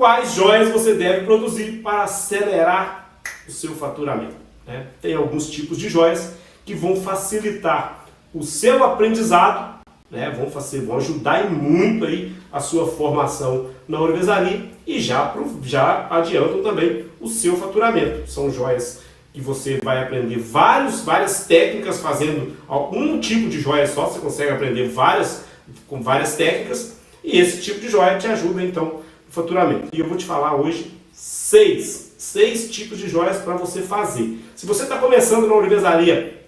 quais joias você deve produzir para acelerar o seu faturamento, né? Tem alguns tipos de joias que vão facilitar o seu aprendizado, né? Vão ajudar muito aí a sua formação na ourivesaria e já adiantam também o seu faturamento. São joias que você vai aprender várias técnicas fazendo um tipo de joia só, você consegue aprender com várias técnicas, e esse tipo de joia te ajuda então no faturamento. E eu vou te falar hoje seis tipos de joias para você fazer. Se você está começando na ourivesaria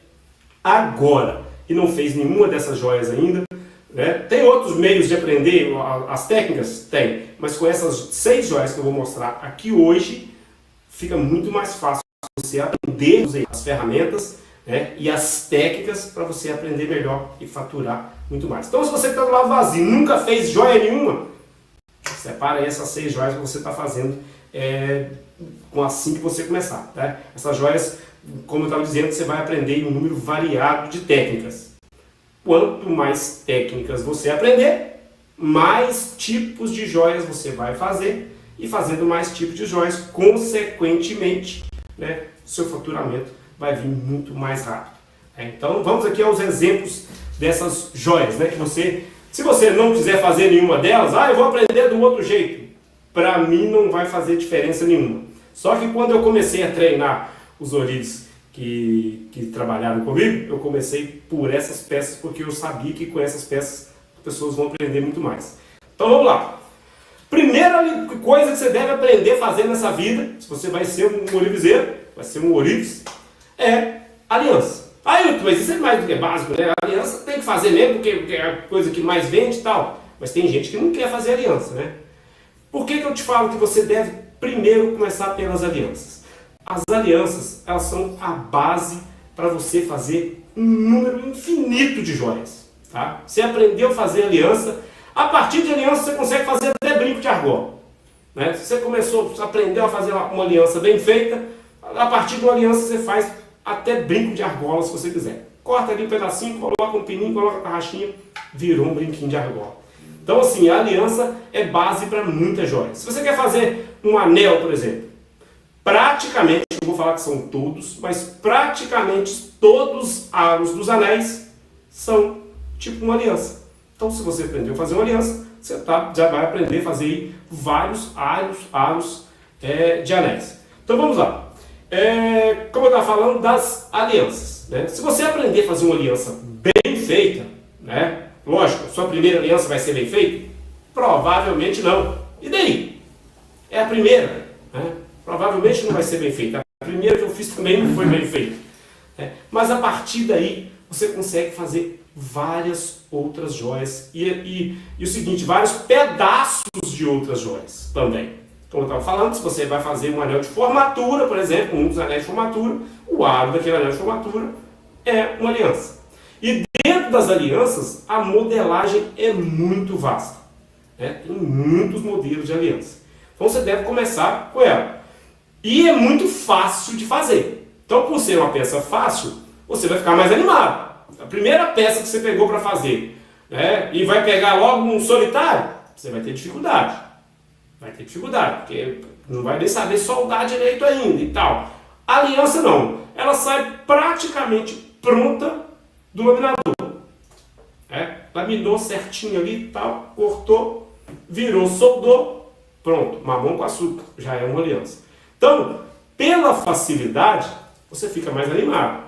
agora e não fez nenhuma dessas joias ainda, né? Tem outros meios de aprender as técnicas? Tem, mas com essas 6 joias que eu vou mostrar aqui hoje, fica muito mais fácil você aprender as ferramentas, né, e as técnicas para você aprender melhor e faturar muito mais. Então, se você está do lado vazio, nunca fez joia nenhuma, separa aí essas 6 joias que você está fazendo assim que você começar, tá? Essas joias, como eu estava dizendo, você vai aprender um número variado de técnicas. Quanto mais técnicas você aprender, mais tipos de joias você vai fazer, e fazendo mais tipos de joias, consequentemente, né, seu faturamento vai vir muito mais rápido. Então vamos aqui aos exemplos dessas joias, né, que se você não quiser fazer nenhuma delas, eu vou aprender do outro jeito. Para mim não vai fazer diferença nenhuma. Só que quando eu comecei a treinar os ourives que trabalharam comigo, eu comecei por essas peças, porque eu sabia que com essas peças as pessoas vão aprender muito mais. Então vamos lá. Primeira coisa que você deve aprender a fazer nessa vida, se você vai ser um ouriveseiro, vai ser um ourives, é aliança. Mas isso é mais do que básico, né? A aliança tem que fazer mesmo, porque é a coisa que mais vende e tal. Mas tem gente que não quer fazer aliança, né? Por que eu te falo que você deve primeiro começar pelas alianças? As alianças, elas são a base para você fazer um número infinito de joias, tá? Você aprendeu a fazer aliança, a partir de aliança você consegue fazer até brinco de argola, né? Se você aprendeu a fazer uma aliança bem feita, a partir de uma aliança você faz até brinco de argola, se você quiser. Corta ali um pedacinho, coloca um pininho, coloca a tarraxinha, virou um brinquinho de argola. Então assim, a aliança é base para muitas joias. Se você quer fazer um anel, por exemplo, praticamente, eu vou falar que são todos, mas praticamente todos os aros dos anéis são tipo uma aliança. Então se você aprendeu a fazer uma aliança, você já vai aprender a fazer vários aros de anéis. Então vamos lá. Como eu estava falando das alianças, né? Se você aprender a fazer uma aliança bem feita, né? Lógico, sua primeira aliança vai ser bem feita? Provavelmente não. E daí? É a primeira, né? Provavelmente não vai ser bem feita. A primeira que eu fiz também não foi bem feita, né? Mas a partir daí você consegue fazer várias outras joias e o seguinte, vários pedaços de outras joias também. Como eu estava falando, se você vai fazer um anel de formatura, por exemplo, um dos anéis de formatura, o aro daquele anel de formatura é uma aliança. E dentro das alianças, a modelagem é muito vasta, né? Tem muitos modelos de aliança. Então você deve começar com ela. E é muito fácil de fazer. Então, por ser uma peça fácil, você vai ficar mais animado. A primeira peça que você pegou para fazer, né, e vai pegar logo um solitário, você vai ter dificuldade. Vai ter dificuldade, porque não vai nem saber soldar direito ainda e tal. A aliança não. Ela sai praticamente pronta do laminador. Laminou certinho ali e tal, cortou, virou, soldou, pronto, mamão com açúcar, já é uma aliança. Então, pela facilidade, você fica mais animado.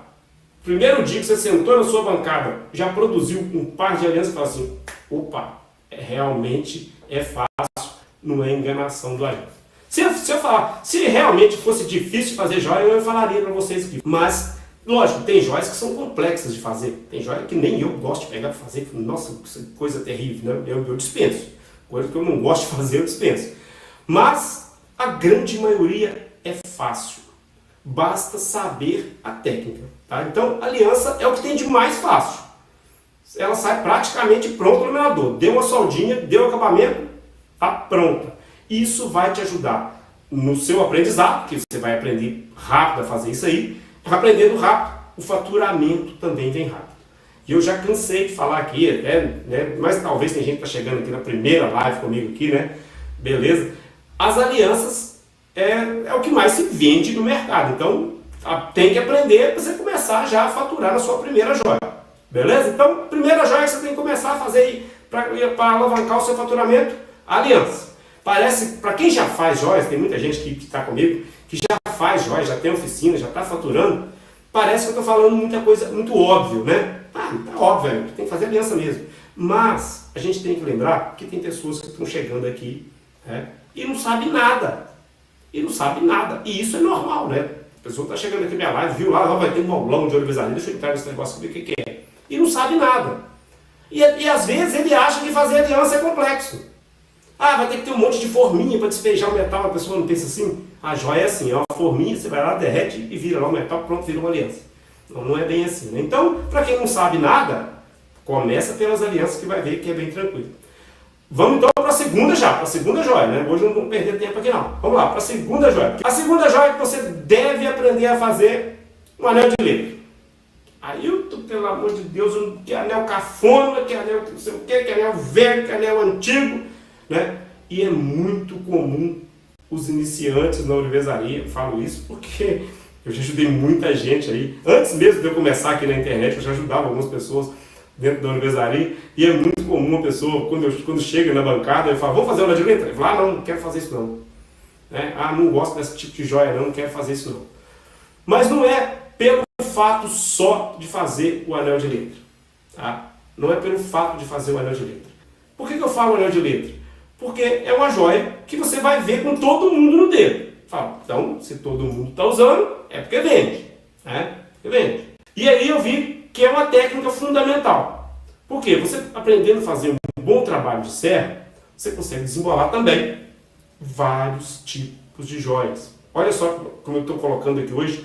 Primeiro dia que você sentou na sua bancada, já produziu um par de alianças e fala assim, opa, realmente é fácil, não é enganação do aliança. Se eu falar, se realmente fosse difícil fazer joia, eu falaria para vocês aqui. Mas, lógico, tem joias que são complexas de fazer. Tem joia que nem eu gosto de pegar para fazer. Nossa, coisa terrível, né? Eu dispenso. Coisa que eu não gosto de fazer, eu dispenso. Mas a grande maioria é fácil. Basta saber a técnica. Tá? Então, a aliança é o que tem de mais fácil. Ela sai praticamente pronta no laminador. Deu uma soldinha, deu o acabamento, está pronta. Isso vai te ajudar no seu aprendizado, que você vai aprender rápido a fazer isso aí. Aprendendo rápido, o faturamento também vem rápido. E eu já cansei de falar aqui, né? Mas talvez tem gente que está chegando aqui na primeira live comigo aqui, né? Beleza? As alianças é o que mais se vende no mercado. Então, tem que aprender para você começar já a faturar na sua primeira joia. Beleza? Então, primeira joia que você tem que começar a fazer aí para alavancar o seu faturamento, aliança. Parece, para quem já faz joias, tem muita gente que está comigo, que já faz joias, já tem oficina, já está faturando, parece que eu estou falando muita coisa, muito óbvio, né? Tá óbvio, tem que fazer aliança mesmo. Mas a gente tem que lembrar que tem pessoas que estão chegando aqui, né, e não sabem nada. E não sabe nada. E isso é normal, né? A pessoa está chegando aqui na minha live, viu lá, vai ter um aulão de ourivesaria, deixa eu entrar nesse negócio e ver o que é. E não sabe nada. E às vezes ele acha que fazer aliança é complexo. Ah, vai ter que ter um monte de forminha para despejar o metal. A pessoa não pensa assim. A joia é assim, é uma forminha, você vai lá, derrete e vira lá o metal, pronto, vira uma aliança. Não é bem assim, né? Então, para quem não sabe nada, começa pelas alianças que vai ver que é bem tranquilo. Vamos então para a segunda já, para a segunda joia, né? Hoje não vamos perder tempo aqui não. Vamos lá, para a segunda joia. A segunda joia é que você deve aprender a fazer um anel de letra. Aí eu tô, pelo amor de Deus, que anel cafona, que anel não sei o que anel velho, que anel antigo, né? E é muito comum os iniciantes na ourivesaria, eu falo isso porque eu já ajudei muita gente aí. Antes mesmo de eu começar aqui na internet, eu já ajudava algumas pessoas dentro da ourivesaria, e é muito comum uma pessoa, quando chega na bancada, eu falo, vamos fazer aula de letra? Eu falo, não quero fazer isso não. Não gosto desse tipo de joia não quero fazer isso não. Mas não é pelo fato só de fazer o anel de letra. Tá? Não é pelo fato de fazer o anel de letra. Por que eu falo anel de letra? Porque é uma joia que você vai ver com todo mundo no dedo. Fala, então, se todo mundo está usando, é porque vende. Né? Porque vende. E aí eu vi que é uma técnica fundamental. Por quê? Você aprendendo a fazer um bom trabalho de serra, você consegue desembolar também vários tipos de joias. Olha só como eu estou colocando aqui hoje,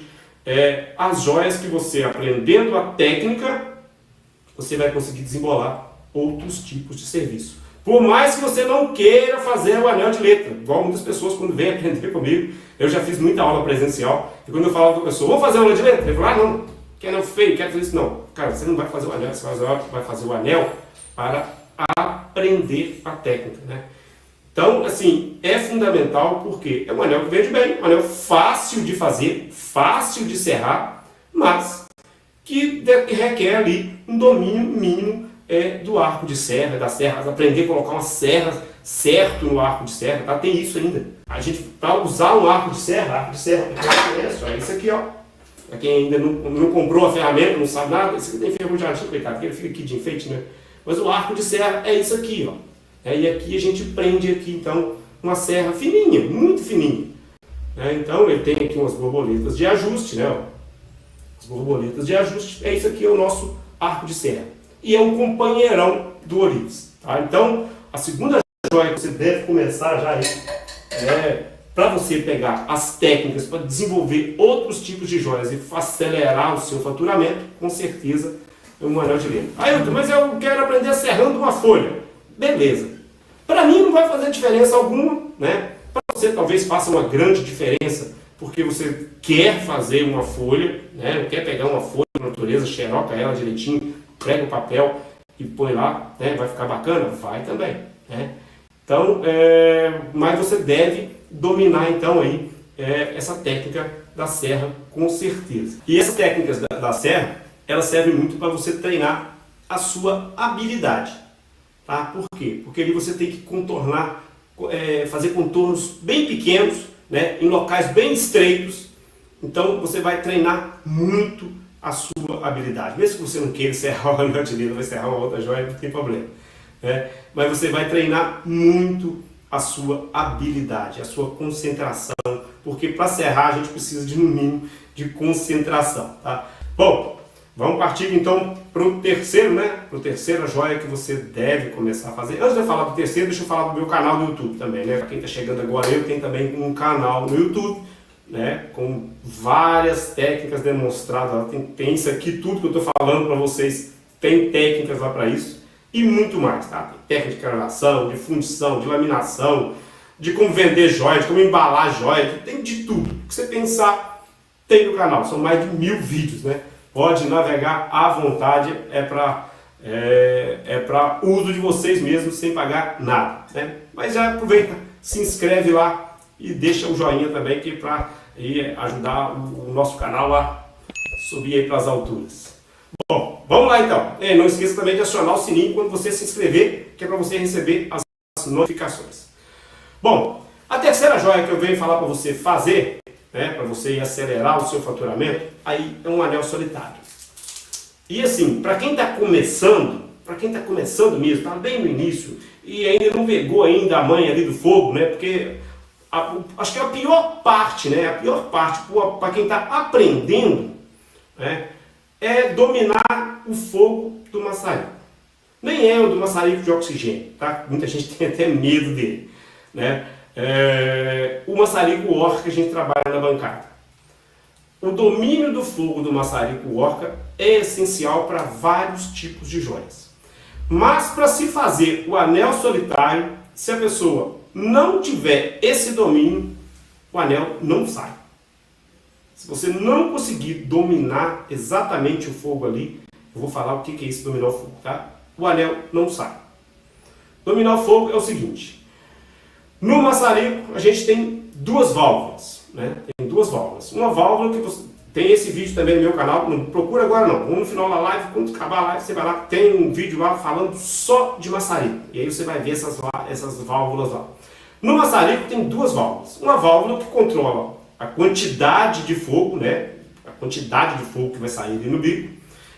as joias que você, aprendendo a técnica, você vai conseguir desembolar outros tipos de serviço. Por mais que você não queira fazer o anel de letra, igual muitas pessoas quando vêm aprender comigo, eu já fiz muita aula presencial, e quando eu falava com a pessoa, vamos fazer o anel de letra? Ele falou, não, que anel feio, quero fazer isso. Não, cara, você não vai fazer o anel, você vai fazer o anel para aprender a técnica, né? Então, assim, é fundamental porque é um anel que vende bem, um anel fácil de fazer, fácil de serrar, mas que requer ali um domínio mínimo do arco de serra, das serras, aprender a colocar uma serra certo no arco de serra, tá? Tem isso ainda. A gente, para usar um arco de serra, é isso aqui, ó. Para quem ainda não comprou a ferramenta, não sabe nada, esse aqui tem enferrujadinho, coitado, porque ele fica aqui de enfeite, né? Mas o arco de serra é isso aqui, ó. E aqui a gente prende aqui, então, uma serra fininha, muito fininha. Então ele tem aqui umas borboletas de ajuste, né? Ó. As borboletas de ajuste, isso aqui é o nosso arco de serra. E é um companheirão do ourives. Tá? Então, a segunda joia que você deve começar já para você pegar as técnicas para desenvolver outros tipos de joias e acelerar o seu faturamento, com certeza é um anel de letra. Ailton, mas eu quero aprender serrando uma folha. Beleza. Para mim não vai fazer diferença alguma, né? Para você talvez faça uma grande diferença, porque você quer fazer uma folha, né? Quer pegar uma folha da natureza, xeroca ela direitinho, prega o papel e põe lá, né? Vai ficar bacana? Vai também, né? Então, mas você deve dominar então aí essa técnica da serra com certeza. E essas técnicas da serra, elas servem muito para você treinar a sua habilidade. Tá? Por quê? Porque ali você tem que contornar, fazer contornos bem pequenos, né? Em locais bem estreitos. Então você vai treinar muito a sua habilidade. Mesmo que você não queira serrar o anel de letra, vai serrar uma outra joia, não tem problema. Mas você vai treinar muito a sua habilidade, a sua concentração, porque para serrar a gente precisa de, no mínimo, de concentração. Tá? Bom, vamos partir então para o terceiro, né? Para a terceira joia que você deve começar a fazer. Antes de eu falar do terceiro, deixa eu falar do meu canal no YouTube também, né? Para quem está chegando agora, eu tenho também um canal no YouTube, né? Com várias técnicas demonstradas. Tem isso aqui, tudo que eu estou falando para vocês, tem técnicas lá para isso. E muito mais, tá? Tem técnica de canalação, de fundição, de laminação, de como vender joia, de como embalar joia, tem de tudo. O que você pensar, tem no canal. São mais de 1000 vídeos, né? Pode navegar à vontade, é para uso de vocês mesmos, sem pagar nada, né? Mas já aproveita, se inscreve lá, e deixa o joinha também, que para ajudar o nosso canal a subir aí para as alturas. Bom, vamos lá então. Não esqueça também de acionar o sininho quando você se inscrever, que é para você receber as notificações. Bom, a terceira joia que eu venho falar para você fazer, para você acelerar o seu faturamento, aí é um anel solitário. E assim, para quem está começando mesmo, está bem no início e ainda não pegou ainda a manha ali do fogo, porque acho que a pior parte, para quem está aprendendo, é dominar o fogo do maçarico. Nem é o do maçarico de oxigênio, tá? Muita gente tem até medo dele, o maçarico orca que a gente trabalha na bancada. O domínio do fogo do maçarico orca é essencial para vários tipos de joias. Mas para se fazer o anel solitário, se a pessoa não tiver esse domínio, o anel não sai. Se você não conseguir dominar exatamente o fogo ali, eu vou falar o que é isso, dominar o fogo, tá? O anel não sai. Dominar o fogo é o seguinte: no maçarico a gente tem duas válvulas, Tem duas válvulas. Uma válvula que você tem esse vídeo também no meu canal, não procura agora não. Vamos no final da live, quando acabar a live, você vai lá, tem um vídeo lá falando só de maçarico. E aí você vai ver essas válvulas lá. No maçarico tem duas válvulas. Uma válvula que controla a quantidade de fogo, A quantidade de fogo que vai sair ali no bico.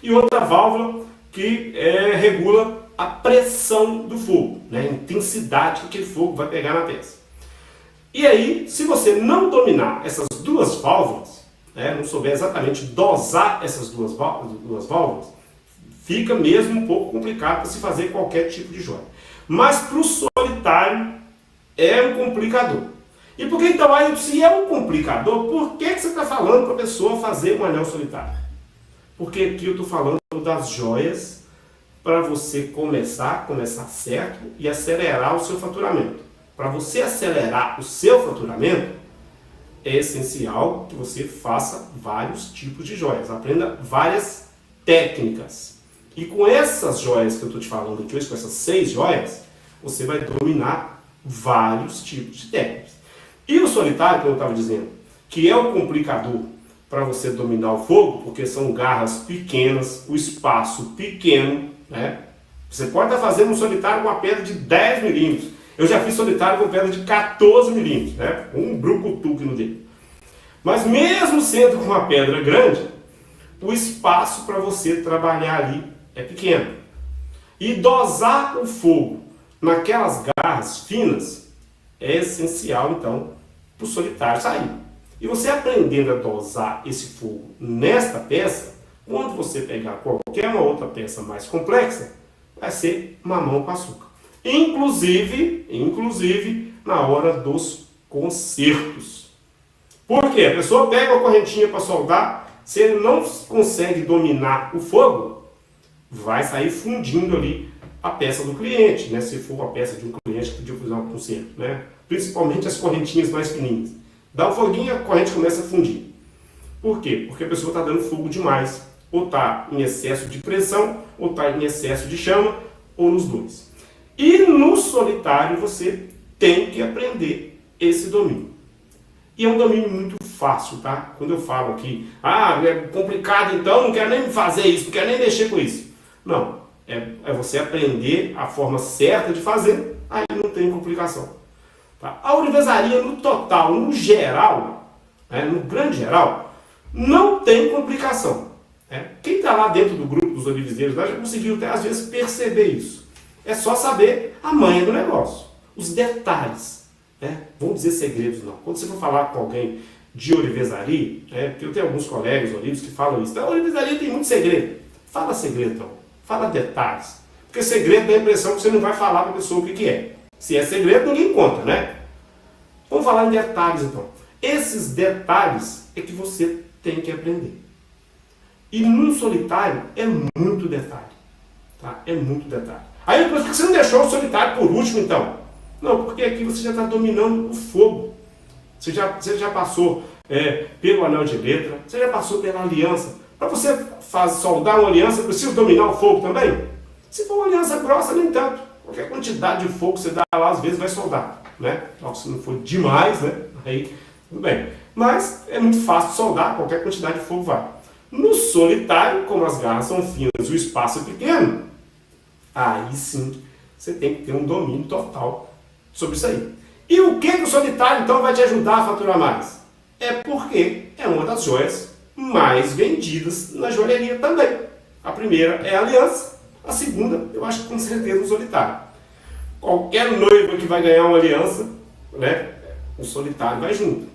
E outra válvula que regula a pressão do fogo, A intensidade que aquele fogo vai pegar na peça. E aí, se você não dominar essas duas válvulas, não souber exatamente dosar essas duas válvulas, fica mesmo um pouco complicado para se fazer qualquer tipo de joia. Mas para o solitário é um complicador. E por que então, aí, se é um complicador, por que você está falando para a pessoa fazer um anel solitário? Porque aqui eu estou falando das joias para você começar certo e acelerar o seu faturamento. Para você acelerar o seu faturamento, é essencial que você faça vários tipos de joias, aprenda várias técnicas. E com essas joias que eu estou te falando aqui hoje, com essas 6 joias, você vai dominar vários tipos de técnicas. E o solitário, como eu estava dizendo, que é o complicador para você dominar o fogo, porque são garras pequenas, o espaço pequeno, Você pode estar fazendo um solitário com uma pedra de 10 milímetros. Eu já fiz solitário com pedra de 14 milímetros, Um brucutu que não deu. Mas mesmo sendo com uma pedra grande, o espaço para você trabalhar ali é pequeno. E dosar o fogo naquelas garras finas é essencial, então, para o solitário sair. E você aprendendo a dosar esse fogo nesta peça, quando você pegar qualquer uma outra peça mais complexa, vai ser mamão com açúcar. Inclusive na hora dos concertos. Por quê? A pessoa pega uma correntinha para soldar, se ele não consegue dominar o fogo, vai sair fundindo ali a peça do cliente, Se for a peça de um cliente que pediu fazer um concerto, Principalmente as correntinhas mais fininhas. Dá um foguinho, a corrente começa a fundir. Por quê? Porque a pessoa está dando fogo demais. Ou está em excesso de pressão, ou está em excesso de chama, ou nos dois. E no solitário você tem que aprender esse domínio. E é um domínio muito fácil, tá? Quando eu falo aqui, é complicado então, não quero nem fazer isso, não quero nem mexer com isso. Não, é você aprender a forma certa de fazer, aí não tem complicação. Tá? A ourivesaria no total, no geral, no grande geral, não tem complicação. Quem está lá dentro do grupo dos ourivezeiros já conseguiu até às vezes perceber isso. É só saber a manha do negócio, os detalhes. Vamos dizer segredos não. Quando você for falar com alguém de ourivesaria, porque eu tenho alguns colegas ourivos que falam isso, a ourivesaria tem muito segredo. Fala segredo não, fala detalhes. Porque segredo dá a impressão que você não vai falar para a pessoa o que é. Se é segredo, ninguém conta, Vamos falar em detalhes então. Esses detalhes é que você tem que aprender. E no solitário é muito detalhe. Tá? É muito detalhe. Aí por que você não deixou o solitário por último então? Não, porque aqui você já está dominando o fogo. Você já passou pelo anel de letra, você já passou pela aliança. Para você soldar uma aliança, precisa dominar o fogo também? Se for uma aliança grossa, nem tanto. Qualquer quantidade de fogo que você dá lá, às vezes vai soldar. Então, se não for demais, Aí, tudo bem. Mas é muito fácil soldar, qualquer quantidade de fogo vai. No solitário, como as garras são finas e o espaço é pequeno, aí sim você tem que ter um domínio total sobre isso aí. E o que o solitário então vai te ajudar a faturar mais? É porque é uma das joias mais vendidas na joalheria também. A primeira é a aliança, a segunda eu acho que com certeza o solitário. Qualquer noiva que vai ganhar uma aliança, né, o solitário vai junto.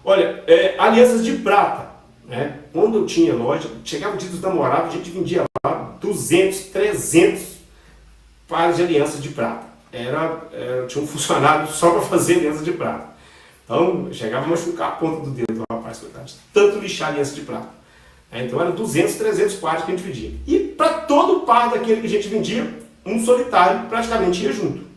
Olha, alianças de prata, né? Quando eu tinha loja, chegava o dia dos namorados, a gente vendia lá 200, 300 pares de alianças de prata. Tinha um funcionário só para fazer aliança de prata. Então, chegava a machucar a ponta do dedo do rapaz, coitado, de tanto lixar aliança de prata. Então, eram 200, 300 pares que a gente vendia. E para todo par daquele que a gente vendia, um solitário praticamente ia junto.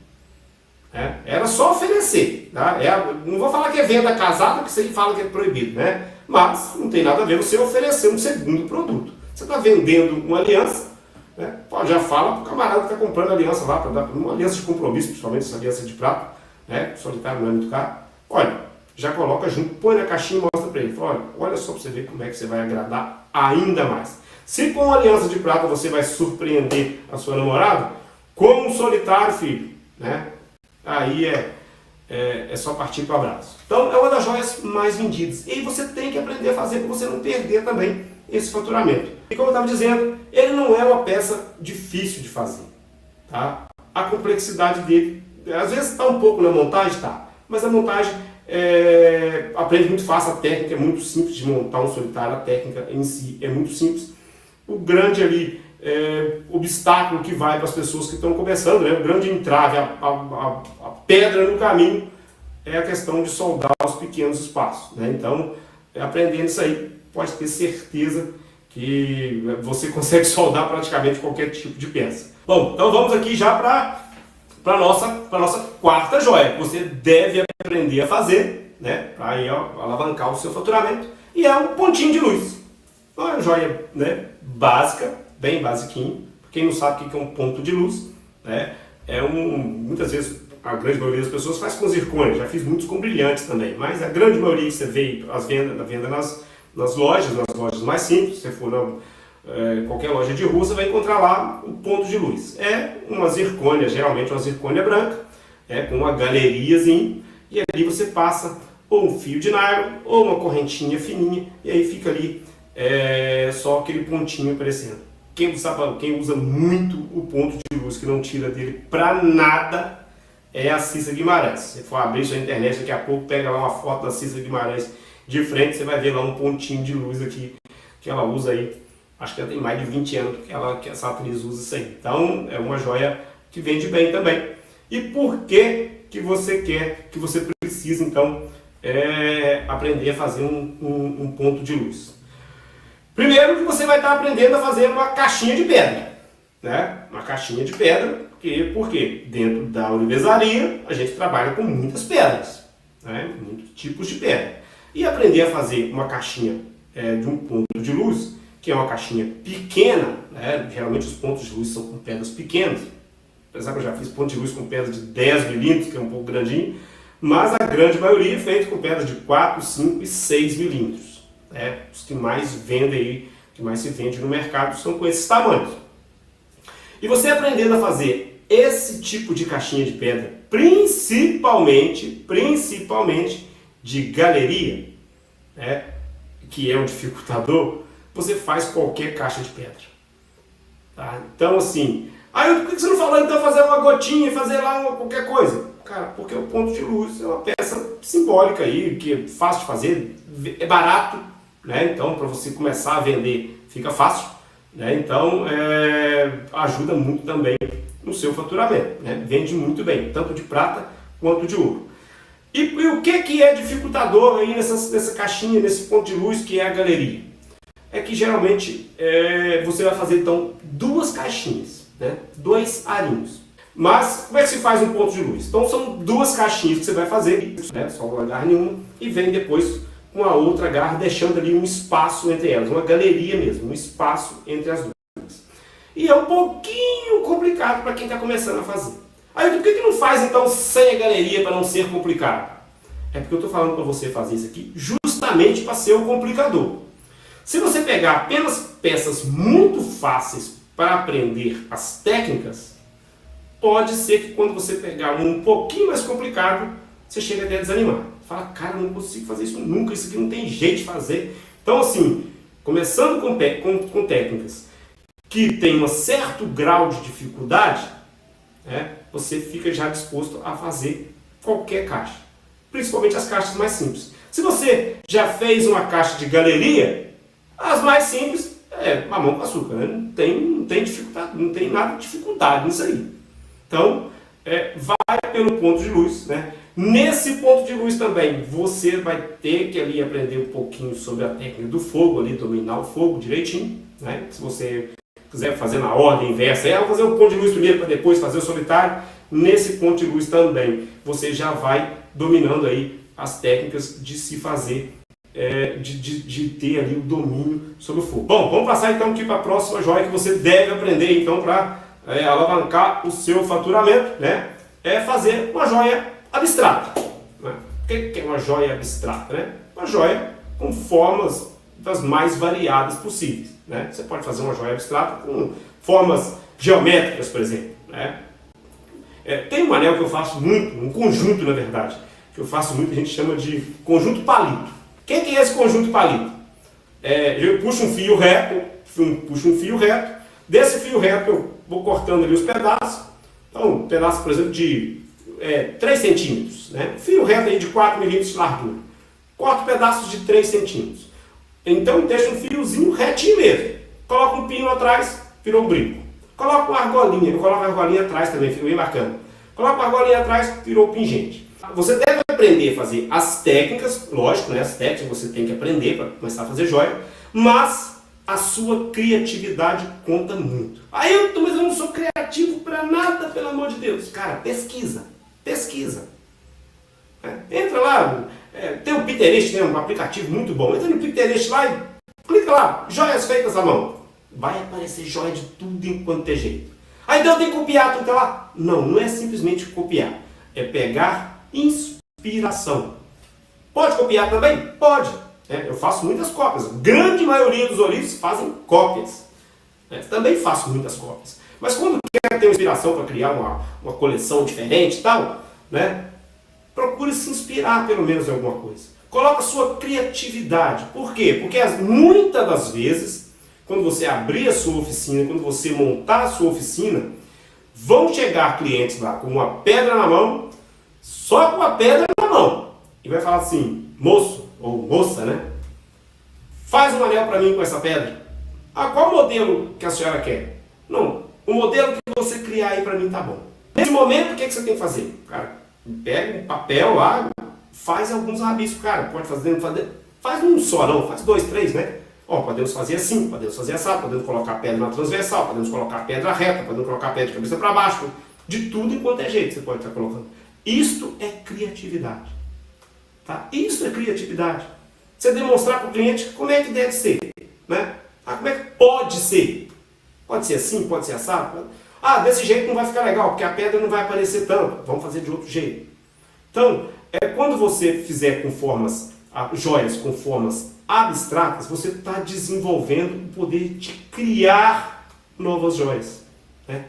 Era só oferecer. Tá? Não vou falar que é venda casada, porque você fala que é proibido, né? Mas não tem nada a ver você oferecer um segundo produto. Você está vendendo uma aliança, né? Já fala para o camarada que está comprando aliança lá, para dar uma aliança de compromisso, principalmente essa aliança de prata, né? Solitário não é muito caro. Olha, já coloca junto, põe na caixinha e mostra para ele. Fala, olha só para você ver como é que você vai agradar ainda mais. Se com uma aliança de prata você vai surpreender a sua namorada, com um solitário, filho, né? Aí é só partir para o abraço. Então é uma das joias mais vendidas. E você tem que aprender a fazer para você não perder também esse faturamento. E como eu estava dizendo, ele não é uma peça difícil de fazer. Tá? A complexidade dele, às vezes está um pouco na montagem, tá? Mas a montagem aprende muito fácil, a técnica é muito simples de montar um solitário, a técnica em si é muito simples. O grande ali obstáculo que vai para as pessoas que estão começando, né? O grande entrave, a pedra no caminho é a questão de soldar os pequenos espaços, né? Então, aprendendo isso aí, pode ter certeza que você consegue soldar praticamente qualquer tipo de peça. Bom, então vamos aqui já para a nossa quarta joia, que você deve aprender a fazer, né? Para aí alavancar o seu faturamento, e é um pontinho de luz. Uma joia, né, básica, bem basiquinho. Quem não sabe o que é um ponto de luz, né? Muitas vezes a grande maioria das pessoas faz com zircônia, já fiz muitos com brilhantes também, mas a grande maioria que você vê a venda nas lojas mais simples, se você for qualquer loja de rua, você vai encontrar lá o ponto de luz. É uma zircônia, geralmente uma zircônia branca, com uma galeriazinha, e ali você passa ou um fio de nylon ou uma correntinha fininha, e aí fica ali só aquele pontinho aparecendo. Quem usa muito o ponto de luz, que não tira dele pra nada, é a Cissa Guimarães. Se você for abrir sua internet daqui a pouco, pega lá uma foto da Cissa Guimarães de frente, você vai ver lá um pontinho de luz aqui que ela usa aí. Acho que ela tem mais de 20 anos que essa atriz usa isso aí. Então é uma joia que vende bem também. E por que você precisa então aprender a fazer um ponto de luz? Primeiro que você vai estar aprendendo a fazer uma caixinha de pedra, né? Uma caixinha de pedra, porque dentro da ourivesaria a gente trabalha com muitas pedras, né? Muitos tipos de pedra. E aprender a fazer uma caixinha de um ponto de luz, que é uma caixinha pequena, né? Geralmente os pontos de luz são com pedras pequenas. Apesar que eu já fiz ponto de luz com pedra de 10 milímetros, que é um pouco grandinho, mas a grande maioria é feita com pedras de 4, 5 e 6 milímetros. Os que mais vendem aí, que mais se vende no mercado, são com esses tamanhos. E você aprendendo a fazer esse tipo de caixinha de pedra, principalmente de galeria, que é um dificultador, você faz qualquer caixa de pedra. Tá? Então assim, por que você não falou então fazer uma gotinha e fazer lá qualquer coisa? Cara, porque o ponto de luz é uma peça simbólica aí, que é fácil de fazer, é barato, né? Então para você começar a vender fica fácil, né? Então ajuda muito também no seu faturamento, né? Vende muito bem, tanto de prata quanto de ouro. E o que é dificultador aí nessa caixinha, nesse ponto de luz que é a galeria? É que geralmente você vai fazer então duas caixinhas, né? 2 arinhos. Mas como é que se faz um ponto de luz? Então são duas caixinhas que você vai fazer, né? Só uma garra nenhuma, e vem depois com a outra garra, deixando ali um espaço entre elas, uma galeria mesmo, um espaço entre as duas. E é um pouquinho complicado para quem está começando a fazer. Aí por que não faz então sem a galeria para não ser complicado? É porque eu estou falando para você fazer isso aqui justamente para ser o complicador. Se você pegar apenas peças muito fáceis para aprender as técnicas, pode ser que quando você pegar um pouquinho mais complicado, você chega até a desanimar. Fala, cara, eu não consigo fazer isso nunca, isso aqui não tem jeito de fazer. Então assim, começando com técnicas que tem um certo grau de dificuldade, você fica já disposto a fazer qualquer caixa. Principalmente as caixas mais simples. Se você já fez uma caixa de galeria, as mais simples é mamão com açúcar, né? Não tem dificuldade, não tem nada de dificuldade nisso aí. Então, vai pelo ponto de luz, né? Nesse ponto de luz também, você vai ter que ali aprender um pouquinho sobre a técnica do fogo, ali dominar o fogo direitinho, né? Se você quiser fazer na ordem inversa, eu vou fazer o ponto de luz primeiro para depois fazer o solitário. Nesse ponto de luz também, você já vai dominando aí as técnicas de se fazer, de ter ali o domínio sobre o fogo. Bom, vamos passar então aqui para a próxima joia que você deve aprender então para alavancar o seu faturamento, né? É fazer uma joia abstrata. Né? O que é uma joia abstrata? Né? Uma joia com formas das mais variadas possíveis. Né? Você pode fazer uma joia abstrata com formas geométricas, por exemplo. Né? Tem um anel que eu faço muito, um conjunto na verdade, que eu faço muito, a gente chama de conjunto palito. O que é esse conjunto palito? Eu puxo um fio reto, desse fio reto eu vou cortando ali os pedaços. Então, um pedaço, por exemplo, de 3 centímetros, né? Fio reto aí de 4 milímetros de largura. Corto pedaços de 3 centímetros. Então, deixo um fiozinho retinho mesmo. Coloco um pino atrás, virou um brinco. Coloco uma argolinha, eu coloco uma argolinha atrás também, fica bem bacana. Coloco uma argolinha atrás, virou pingente. Você deve aprender a fazer as técnicas, lógico, né? As técnicas você tem que aprender para começar a fazer joia, mas a sua criatividade conta muito. Mas eu não sou criativo para nada, pelo amor de Deus. Cara, pesquisa. Entra lá, tem o Pinterest, né, um aplicativo muito bom. Entra no Pinterest lá e clica lá, joias feitas à mão. Vai aparecer joia de tudo enquanto é jeito. Aí então eu tenho que copiar tudo lá. Não é simplesmente copiar. É pegar inspiração. Pode copiar também? Pode. Eu faço muitas cópias. A grande maioria dos olivos fazem cópias. Também faço muitas cópias. Mas quando quer ter inspiração para criar uma coleção diferente e tal, né? Procure se inspirar pelo menos em alguma coisa. Coloca a sua criatividade. Por quê? Porque muitas das vezes, quando você abrir a sua oficina, quando você montar a sua oficina, vão chegar clientes lá com uma pedra na mão, só com a pedra na mão. E vai falar assim, moço ou moça, né? Faz um anel para mim com essa pedra. Qual modelo que a senhora quer? Não, o modelo que você criar aí para mim tá bom. Nesse momento, o que você tem que fazer? Cara, pega um papel lá, faz alguns rabiscos, cara. Pode fazer, faz um só não, faz 2, 3, né? Podemos fazer assim, podemos fazer assado, podemos colocar pedra na transversal, podemos colocar pedra reta, podemos colocar pedra de cabeça para baixo. De tudo enquanto é jeito você pode estar colocando. Isto é criatividade. Tá? Isso é criatividade. Você demonstrar para o cliente como é que deve ser. Né? Como é que pode ser. Pode ser assim, pode ser assado. Desse jeito não vai ficar legal, porque a pedra não vai aparecer tanto. Vamos fazer de outro jeito. Então, quando você fizer com formas, joias com formas abstratas, você está desenvolvendo o poder de criar novas joias. Né?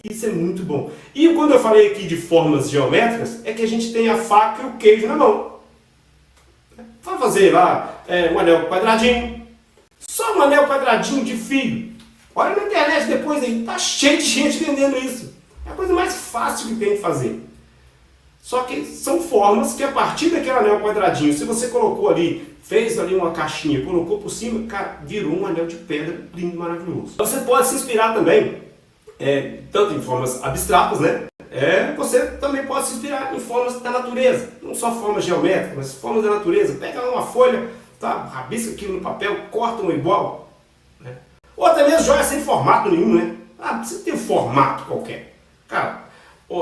Isso é muito bom. E quando eu falei aqui de formas geométricas, é que a gente tem a faca e o queijo na mão. Vai fazer lá um anel quadradinho, só um anel quadradinho de fio. Olha na internet depois aí, tá cheio de gente vendendo isso. É a coisa mais fácil que tem de fazer. Só que são formas que a partir daquele anel quadradinho, se você colocou ali, fez ali uma caixinha, colocou por cima, cara, virou um anel de pedra lindo, maravilhoso. Você pode se inspirar também, tanto em formas abstratas, né? Você também pode se inspirar em formas da natureza. Não só formas geométricas, mas formas da natureza. Pega uma folha, tá? Rabisca aquilo no papel, corta uma igual. Né? Ou até mesmo joia sem formato nenhum, né? Precisa ter um formato qualquer. Cara,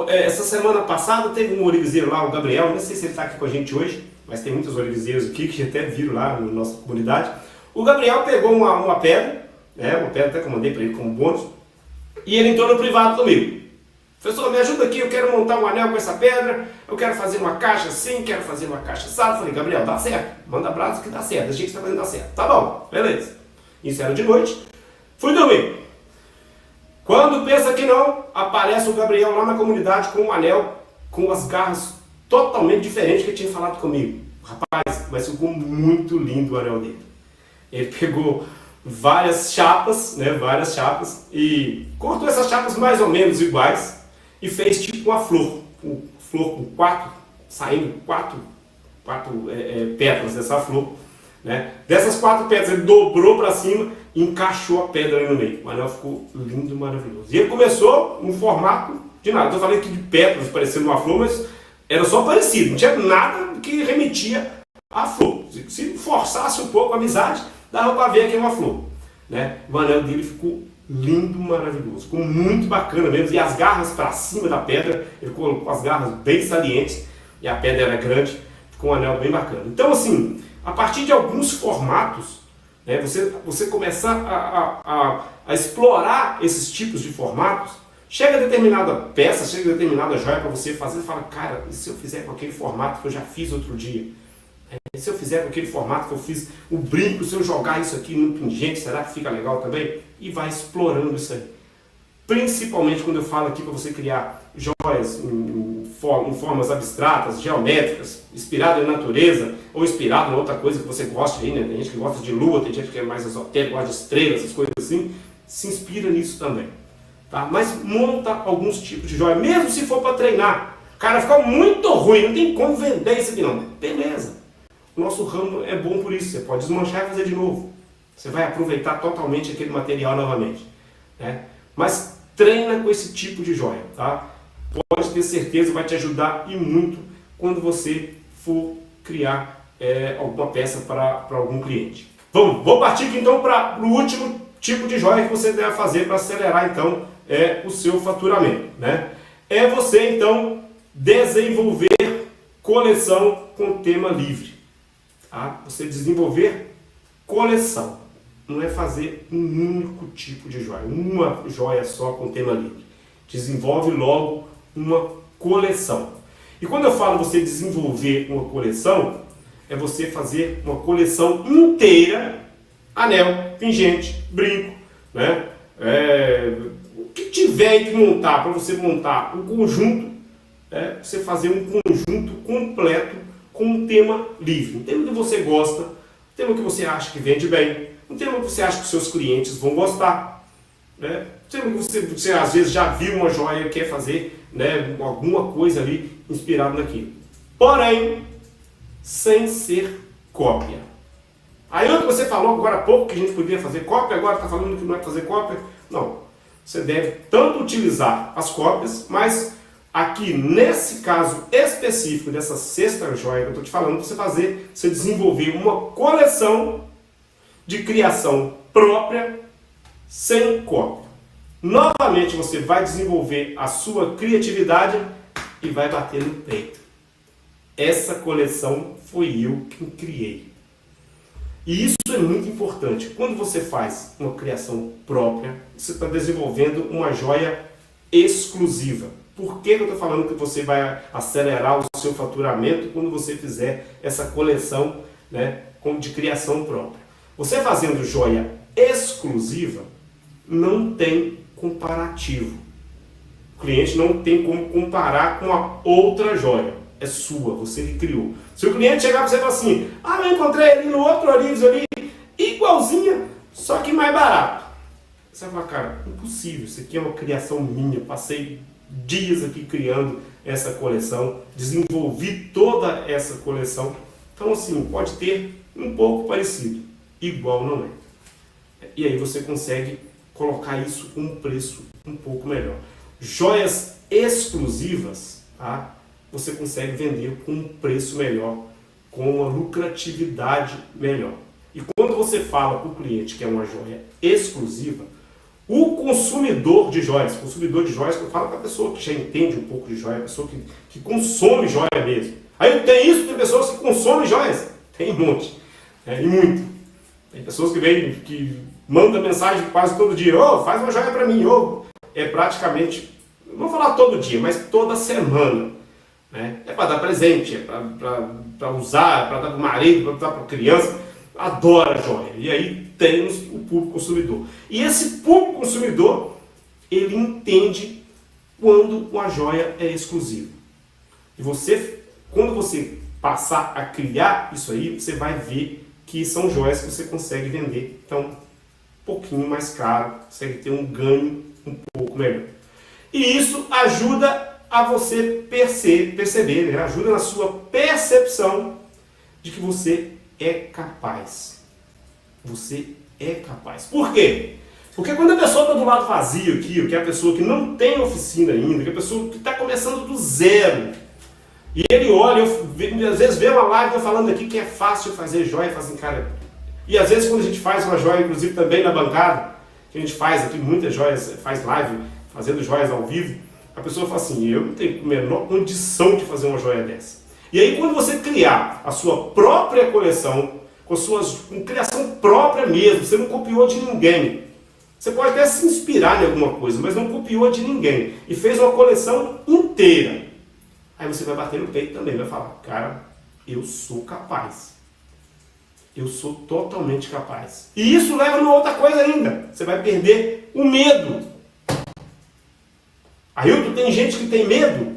essa semana passada teve um olivezeiro lá, o Gabriel, não sei se ele está aqui com a gente hoje, mas tem muitos olivezeiros aqui que até viram lá na nossa comunidade. O Gabriel pegou uma pedra, uma pedra até que eu mandei para ele como bônus, e ele entrou no privado comigo. Professor, me ajuda aqui, eu quero montar um anel com essa pedra, eu quero fazer uma caixa assim, quero fazer uma caixa assada. Falei, Gabriel, dá certo, manda abraço que dá certo, deixa que você está fazendo dar certo. Tá bom, beleza. Isso era de noite, fui dormir. Quando pensa que não, aparece o Gabriel lá na comunidade com um anel, com as garras totalmente diferentes que ele tinha falado comigo. Rapaz, mas ficou muito lindo o anel dele. Ele pegou várias chapas, né, e cortou essas chapas mais ou menos iguais e fez tipo uma flor com saindo quatro pétalas dessa flor, né? Dessas 4 pétalas ele dobrou para cima e encaixou a pedra ali no meio. O anel ficou lindo, maravilhoso. E ele começou no formato de nada. Eu falei aqui de pétalas parecendo uma flor, mas era só parecido, não tinha nada que remetia à flor. Se forçasse um pouco a amizade, dava para ver que é uma flor, né? O anel dele ficou lindo, maravilhoso, ficou muito bacana mesmo. E as garras para cima da pedra, ele colocou as garras bem salientes e a pedra era grande, ficou um anel bem bacana. Então, assim, a partir de alguns formatos, né, você começar a explorar esses tipos de formatos. Chega determinada peça, chega determinada joia para você fazer, e fala, cara, e se eu fizer com aquele formato que eu já fiz outro dia? E se eu fizer com aquele formato que eu fiz o brinco, se eu jogar isso aqui no pingente, será que fica legal também? E vai explorando isso aí. Principalmente quando eu falo aqui para você criar joias em formas abstratas, geométricas, inspirado na natureza, ou inspirado em outra coisa que você gosta aí, né? Tem gente que gosta de lua, tem gente que é mais esotérico, gosta de estrelas, essas coisas assim. Se inspira nisso também. Tá? Mas monta alguns tipos de joia, mesmo se for para treinar. Cara, fica muito ruim, não tem como vender isso aqui não. Beleza. O nosso ramo é bom por isso, você pode desmanchar e fazer de novo. Você vai aproveitar totalmente aquele material novamente, né? Mas treina com esse tipo de joia, tá? Pode ter certeza, vai te ajudar e muito quando você for criar alguma peça para algum cliente. Vou partir aqui então para o último tipo de joia que você deve fazer para acelerar então o seu faturamento, né? É você então desenvolver coleção com tema livre. Tá? Você desenvolver coleção. Não é fazer um único tipo de joia, uma joia só com tema livre. Desenvolve logo uma coleção. E quando eu falo você desenvolver uma coleção, é você fazer uma coleção inteira, anel, pingente, brinco, né? O que tiver aí que montar, para você montar um conjunto, você fazer um conjunto completo com um tema livre. Um tema que você gosta, um tema que você acha que vende bem, um tema que você acha que os seus clientes vão gostar, né? Um tema que você às vezes já viu uma joia e quer fazer, né, alguma coisa ali inspirado naquilo. Porém, sem ser cópia. Aí onde você falou agora há pouco que a gente podia fazer cópia, agora está falando que não é fazer cópia. Não. Você deve tanto utilizar as cópias, mas aqui nesse caso específico dessa sexta joia que eu estou te falando, você desenvolver uma coleção de criação própria sem cópia. Novamente você vai desenvolver a sua criatividade e vai bater no peito. Essa coleção foi eu quem criei. E isso é muito importante. Quando você faz uma criação própria, você está desenvolvendo uma joia exclusiva. Por que eu estou falando que você vai acelerar o seu faturamento quando você fizer essa coleção, né, de criação própria? Você fazendo joia exclusiva, não tem comparativo. O cliente não tem como comparar com a outra joia. É sua, você que criou. Se o cliente chegar para você e falar assim, eu encontrei ali no outro Orives ali, igualzinha, só que mais barato. Você vai falar, cara, impossível, isso aqui é uma criação minha, passei dias aqui criando essa coleção, desenvolvi toda essa coleção. Então assim, pode ter um pouco parecido, igual não é. E aí você consegue colocar isso com um preço um pouco melhor. Joias exclusivas, tá? Você consegue vender com um preço melhor, com uma lucratividade melhor. E quando você fala para o cliente que é uma joia exclusiva, o consumidor de joias que eu falo para a pessoa que já entende um pouco de joia, a pessoa que consome joia mesmo. Aí tem isso, tem pessoas que consomem joias, tem um monte, e muito. Tem pessoas que mandam mensagem quase todo dia, faz uma joia para mim, é praticamente vou falar todo dia, mas toda semana. Né? É para dar presente, é para usar, é para dar para o marido, para dar para a criança. Adora joia. E aí temos o público consumidor. E esse público consumidor, ele entende quando uma joia é exclusiva. E você, quando você passar a criar isso aí, você vai ver que são joias que você consegue vender. Então, um pouquinho mais caro, consegue ter um ganho um pouco melhor. E isso ajuda a você perceber, né? Ajuda na sua percepção de que você é capaz. Você é capaz. Por quê? Porque quando a pessoa está do lado vazio aqui, que é a pessoa que não tem oficina ainda, que é a pessoa que está começando do zero, e ele olha, às vezes vê uma live eu falando aqui que é fácil fazer joia, fazem cara. E às vezes quando a gente faz uma joia, inclusive também na bancada, que a gente faz aqui muitas joias, faz live fazendo joias ao vivo, a pessoa fala assim, eu não tenho a menor condição de fazer uma joia dessa. E aí quando você criar a sua própria coleção, com criação própria mesmo, você não copiou de ninguém. Você pode até se inspirar em alguma coisa, mas não copiou de ninguém. E fez uma coleção inteira. Aí você vai bater no peito também, vai falar, cara, eu sou capaz. Eu sou totalmente capaz. E isso leva a outra coisa ainda. Você vai perder o medo. Ailton, tem gente que tem medo.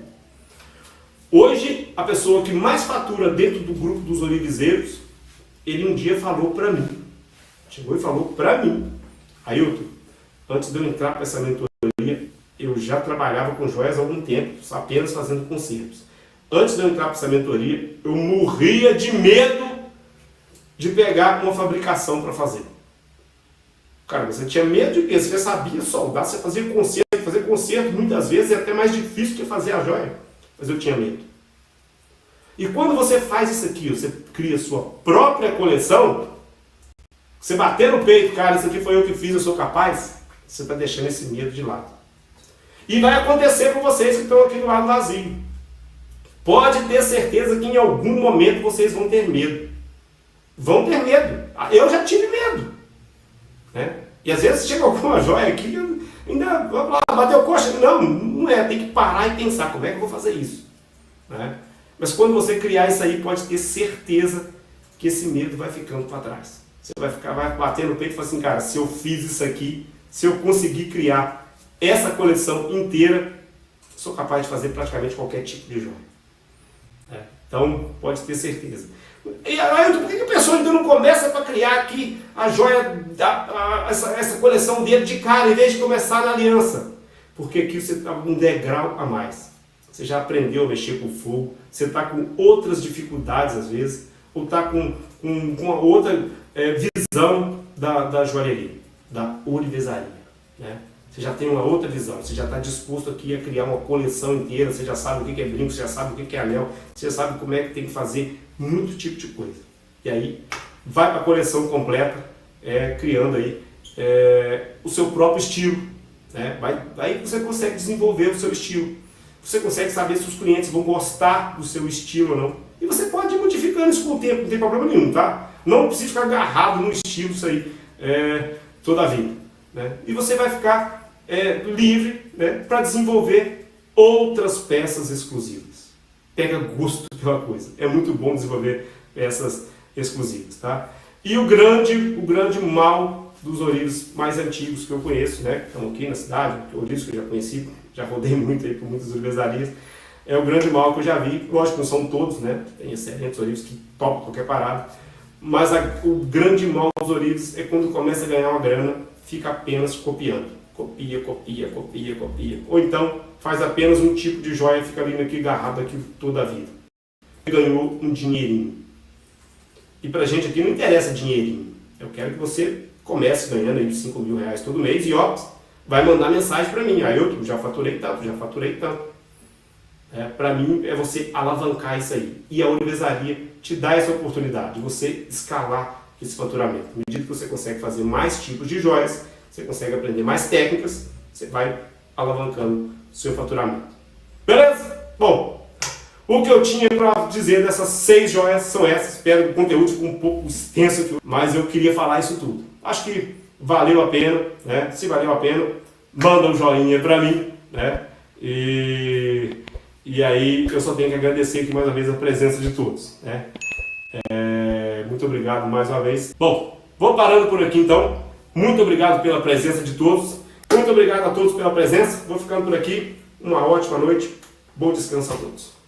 Hoje, a pessoa que mais fatura dentro do grupo dos olivizeiros, ele um dia falou para mim. Chegou e falou para mim. Ailton, antes de eu entrar para essa mentoria, eu já trabalhava com joias há algum tempo, apenas fazendo concertos. Antes de eu entrar para essa mentoria, eu morria de medo de pegar uma fabricação para fazer. Cara, você tinha medo de quê? Você já sabia soldar, você fazia concerto. Fazer concerto muitas vezes é até mais difícil que fazer a joia. Mas eu tinha medo. E quando você faz isso aqui, você cria sua própria coleção, você bater no peito, cara, isso aqui foi eu que fiz, eu sou capaz, você está deixando esse medo de lado. E vai acontecer com vocês que estão aqui do lado vazio. Pode ter certeza que em algum momento vocês vão ter medo. Vão ter medo. Eu já tive medo. Né? E às vezes chega alguma joia aqui, ainda vamos lá, bateu coxa. Não é, tem que parar e pensar, como é que eu vou fazer isso? Né? Mas quando você criar isso aí, pode ter certeza que esse medo vai ficando para trás. Você vai bater no peito e falar assim, cara, se eu fiz isso aqui, se eu conseguir criar essa coleção inteira, sou capaz de fazer praticamente qualquer tipo de joia. Então, pode ter certeza. E aí, por que a pessoa ainda não começa para criar aqui a joia, essa coleção dele de cara, em vez de começar na aliança? Porque aqui você está um degrau a mais. Você já aprendeu a mexer com fogo, você está com outras dificuldades às vezes, ou está com uma outra visão da joalheria, da ourivesaria. Né? Você já tem uma outra visão, você já está disposto aqui a criar uma coleção inteira, você já sabe o que é brinco, você já sabe o que é anel, você já sabe como é que tem que fazer muito tipo de coisa. E aí, vai para a coleção completa, criando aí o seu próprio estilo. Né? Aí você consegue desenvolver o seu estilo. Você consegue saber se os clientes vão gostar do seu estilo ou não. E você pode ir modificando isso com o tempo, não tem problema nenhum, tá? Não precisa ficar agarrado no estilo isso aí toda a vida. Né? E você vai ficar livre, né, para desenvolver outras peças exclusivas. Pega gosto pela coisa. É muito bom desenvolver peças exclusivas. Tá? E o grande mal dos ourives mais antigos que eu conheço, né, que estão aqui na cidade, ourives que eu já conheci, já rodei muito aí por muitas ourivesarias, é o grande mal que eu já vi. Lógico que não são todos, né? Tem excelentes ourives que topam qualquer parada, mas o grande mal dos ourives é quando começa a ganhar uma grana, fica apenas copiando. Copia. Ou então faz apenas um tipo de joia e fica ali naquele agarrado aqui toda a vida. Ganhou um dinheirinho. E pra gente aqui não interessa dinheirinho. Eu quero que você comece ganhando aí 5 mil reais todo mês e vai mandar mensagem para mim. Aí eu já faturei tanto. Para mim é você alavancar isso aí. E a ourivesaria te dá essa oportunidade de você escalar esse faturamento. À medida que você consegue fazer mais tipos de joias, você consegue aprender mais técnicas, você vai alavancando o seu faturamento. Beleza? Bom, o que eu tinha para dizer dessas 6 joias são essas. Espero que o conteúdo ficou um pouco extenso aqui, mas eu queria falar isso tudo. Acho que valeu a pena, né? Se valeu a pena, manda um joinha para mim, né? E aí eu só tenho que agradecer aqui mais uma vez a presença de todos, né? Muito obrigado mais uma vez. Bom, vou parando por aqui então. Muito obrigado pela presença de todos. Muito obrigado a todos pela presença. Vou ficando por aqui. Uma ótima noite. Bom descanso a todos.